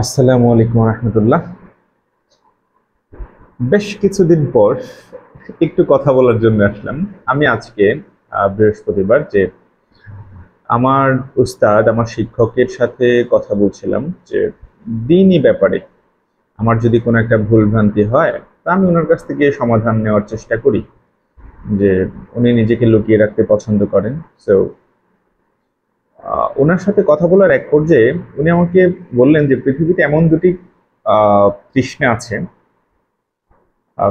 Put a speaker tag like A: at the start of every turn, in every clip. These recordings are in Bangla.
A: আসসালামু আলাইকুম রহমতুল্লাহ। বেশ কিছুদিন পর একটু কথা বলার জন্য আসলাম। আমি আজকে বৃহস্পতিবার আমার উস্তাদ আমার শিক্ষকের সাথে কথা বলছিলাম যে দিনই ব্যাপারে আমার যদি কোনো একটা ভুল ভ্রান্তি হয় তা আমি ওনার কাছ থেকে সমাধান নেওয়ার চেষ্টা করি। যে উনি নিজেকে লুকিয়ে রাখতে পছন্দ করেন। সো ওনার সাথে কথা বলার এক পর্যায়ে উনি আমাকে বললেন যে পৃথিবীতে এমন দুটি তৃষ্ণা আছে,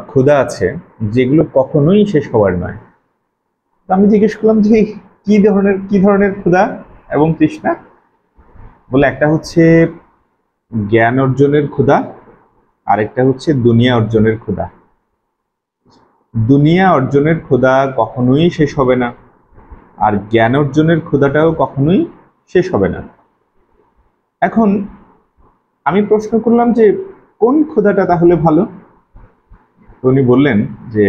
A: ক্ষুধা আছে, যেগুলো কখনোই শেষ হওয়ার নয়। তো আমি জিজ্ঞেস করলাম যে কি ধরনের ক্ষুধা এবং তৃষ্ণা। বলে একটা হচ্ছে জ্ঞান অর্জনের ক্ষুধা, আরেকটা হচ্ছে দুনিয়া অর্জনের ক্ষুধা। দুনিয়া অর্জনের ক্ষুধা কখনোই শেষ হবে না, আর জ্ঞান অর্জনের ক্ষুধাটাও কখনোই শেষ হবে না। এখন আমি প্রশ্ন করলাম যে কোন ক্ষুধাটা তাহলে ভালো। তো উনি বললেন যে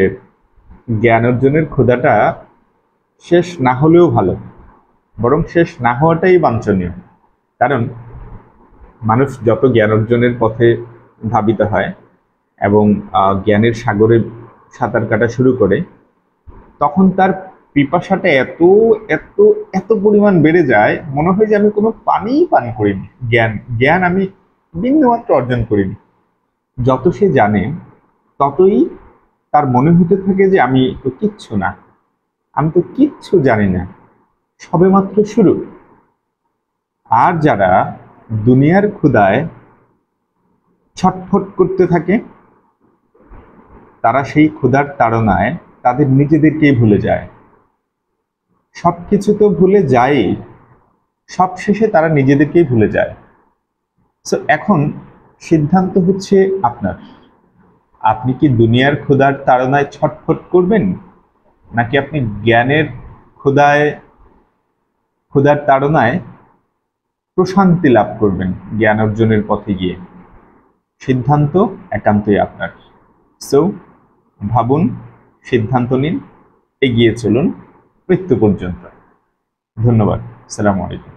A: জ্ঞান অর্জনের ক্ষুধাটা শেষ না হলেও ভালো, বরং শেষ না হওয়াটাই বাঞ্ছনীয়। কারণ মানুষ যত জ্ঞান অর্জনের পথে ধাবিত হয় এবং জ্ঞানের সাগরে সাঁতার কাটা শুরু করে, তখন তার পিপাসাটা এত এত এত পরিমাণ বেড়ে যায়, মনে হয় যে আমি কোনো পানিই পান করিনি, জ্ঞান জ্ঞান আমি বিন্দুমাত্র অর্জন করিনি। যত সে জানে ততই তার মনে হতে থাকে যে আমি তো কিচ্ছু না, আমি তো কিচ্ছু জানি না, সবেমাত্র শুরু। আর যারা দুনিয়ার ক্ষুধায় ছটফট করতে থাকে, তারা সেই ক্ষুধার তাড়নায় তাদের নিজেদেরকেই ভুলে যায়। সবকিছু তো ভুলে যায়, সব শেষে তারা নিজেদেরকেই ভুলে যায়। সো এখন সিদ্ধান্ত হচ্ছে আপনার। আপনি কি দুনিয়ার ক্ষুধার তাড়নায় ছটফট করবেন, নাকি আপনি জ্ঞানের ক্ষুধায় ক্ষুধার তাড়নায় প্রশান্তি লাভ করবেন জ্ঞান অর্জনের পথে গিয়ে? সিদ্ধান্ত একান্তই আপনার। সো ভাবুন, সিদ্ধান্ত নিন, এগিয়ে চলুন মৃত্যু পর্যন্ত। ধন্যবাদ। আসসালামু আলাইকুম।